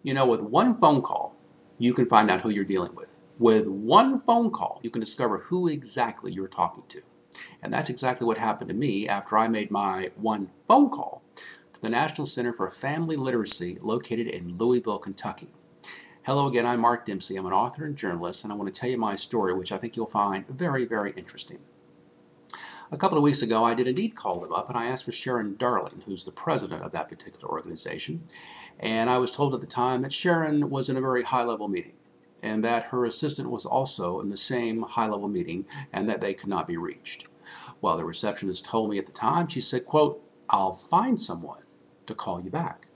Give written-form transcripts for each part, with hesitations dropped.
You know, with one phone call, you can find out who you're dealing with. With one phone call, you can discover who exactly you're talking to. And that's exactly what happened to me after I made my one phone call to the National Center for Family Literacy located in Louisville, Kentucky. Hello again, I'm Mark Dempsey. I'm an author and journalist, and I want to tell you my story, which I think you'll find very, very interesting. A couple of weeks ago, I did indeed call them up, and I asked for Sharon Darling, who's the president of that particular organization. And I was told at the time that Sharon was in a very high-level meeting, and that her assistant was also in the same high-level meeting, and that they could not be reached. Well, the receptionist told me at the time, she said, quote, "I'll find someone to call you back.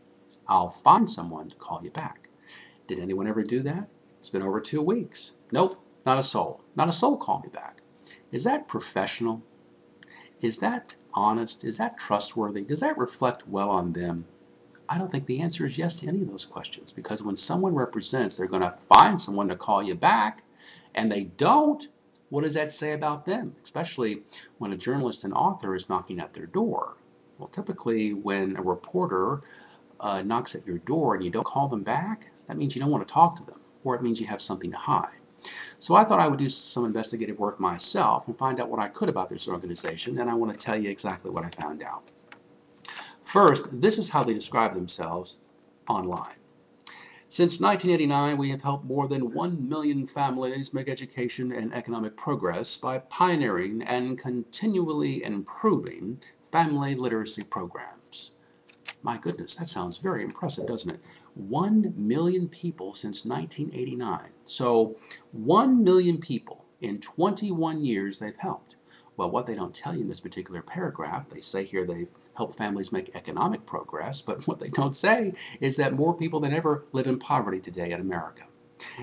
I'll find someone to call you back." Did anyone ever do that? It's been over 2 weeks. Nope, not a soul. Not a soul called me back. Is that professional? Is that honest? Is that trustworthy? Does that reflect well on them? I don't think the answer is yes to any of those questions, because when someone represents they're going to find someone to call you back and they don't, what does that say about them? Especially when a journalist and author is knocking at their door. Well, typically when a reporter knocks at your door and you don't call them back, that means you don't want to talk to them, or it means you have something to hide. So I thought I would do some investigative work myself and find out what I could about this organization, and I want to tell you exactly what I found out. First, this is how they describe themselves online. Since 1989, we have helped more than 1 million families make education and economic progress by pioneering and continually improving family literacy programs. My goodness, that sounds very impressive, doesn't it? 1 million people since 1989. So 1 million people in 21 years they've helped. Well, what they don't tell you in this particular paragraph, they say here they've helped families make economic progress, but what they don't say is that more people than ever live in poverty today in America.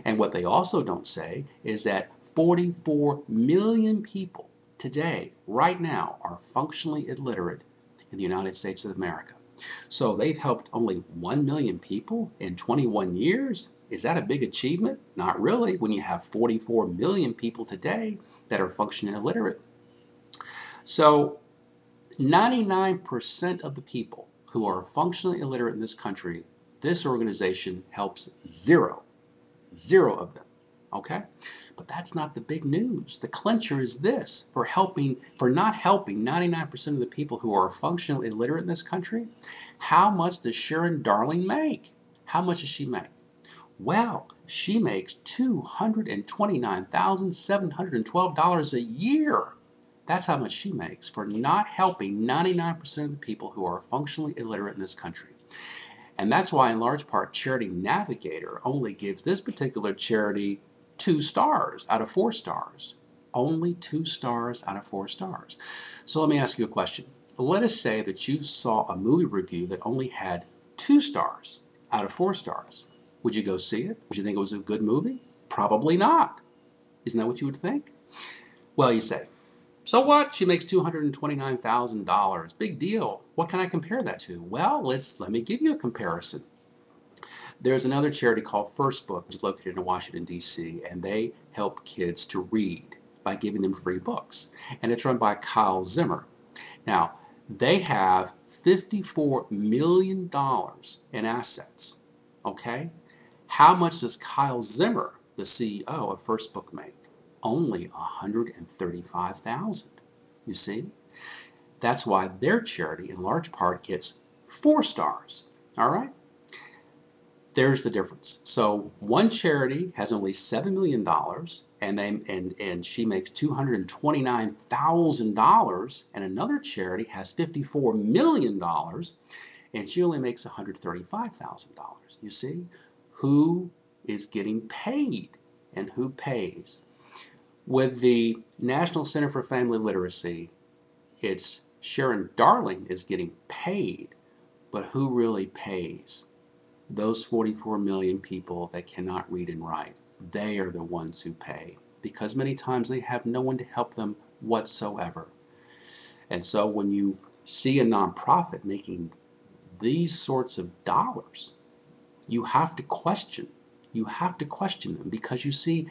And what they also don't say is that 44 million people today, right now, are functionally illiterate in the United States of America. So they've helped only 1 million people in 21 years? Is that a big achievement? Not really, when you have 44 million people today that are functionally illiterate. So 99% of the people who are functionally illiterate in this country, this organization helps zero of them, okay? But that's not the big news. The clincher is this: for not helping 99% of the people who are functionally illiterate in this country, how much does Sharon Darling make? How much does she make? Well, she makes $229,712 a year. That's how much she makes for not helping 99% of the people who are functionally illiterate in this country. And that's why, in large part, Charity Navigator only gives this particular charity 2 stars out of 4 stars. Only 2 stars out of 4 stars. So let me ask you a question. Let us say that you saw a movie review that only had 2 stars out of 4 stars. Would you go see it? Would you think it was a good movie? Probably not. Isn't that what you would think? Well, you say, so what? She makes $229,000. Big deal. What can I compare that to? Well, let me give you a comparison. There's another charity called First Book, which is located in Washington, D.C., and they help kids to read by giving them free books. And it's run by Kyle Zimmer. Now, they have $54 million in assets. Okay? How much does Kyle Zimmer, the CEO of First Book, make? Only $135,000. You see? That's why their charity, in large part, gets 4 stars. All right? There's the difference. So one charity has only $7 million, and she makes $229,000, and another charity has $54 million, and she only makes $135,000. You see? Who is getting paid and who pays? With the National Center for Family Literacy, it's Sharon Darling is getting paid, but who really pays? Those 44 million people that cannot read and write. They are the ones who pay, because many times they have no one to help them whatsoever. And so when you see a nonprofit making these sorts of dollars, you have to question. You have to question them, because you see,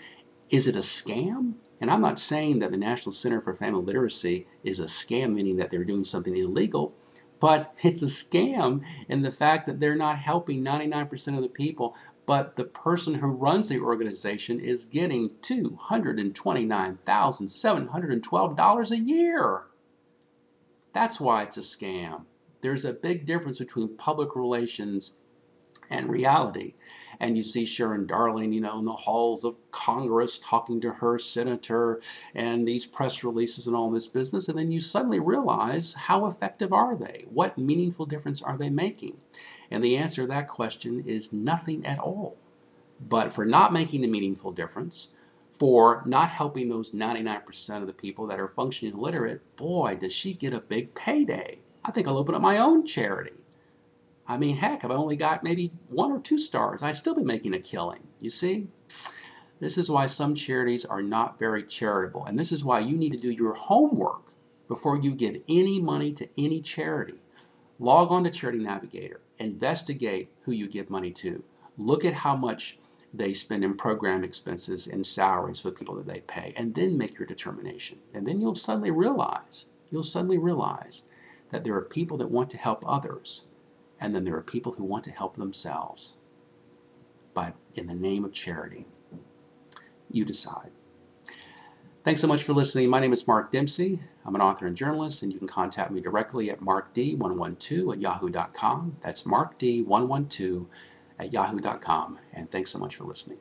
is it a scam? And I'm not saying that the National Center for Family Literacy is a scam, meaning that they're doing something illegal, But it's a scam in the fact that they're not helping 99% of the people, but the person who runs the organization is getting $229,712 a year. That's why it's a scam. There's a big difference between public relations and reality. And you see Sharon Darling, in the halls of Congress talking to her senator and these press releases and all this business, and then you suddenly realize, how effective are they? What meaningful difference are they making? And the answer to that question is nothing at all. But for not making a meaningful difference, for not helping those 99% of the people that are functioning illiterate, boy, does she get a big payday. I think I'll open up my own charity. I mean, heck, if I only got maybe 1 or 2 stars, I'd still be making a killing. You see? This is why some charities are not very charitable. And this is why you need to do your homework before you give any money to any charity. Log on to Charity Navigator. Investigate who you give money to. Look at how much they spend in program expenses and salaries for the people that they pay. And then make your determination. And then you'll suddenly realize that there are people that want to help others. And then there are people who want to help themselves in the name of charity. You decide. Thanks so much for listening. My name is Mark Dempsey. I'm an author and journalist, and you can contact me directly at markd112@yahoo.com. That's markd112@yahoo.com. And thanks so much for listening.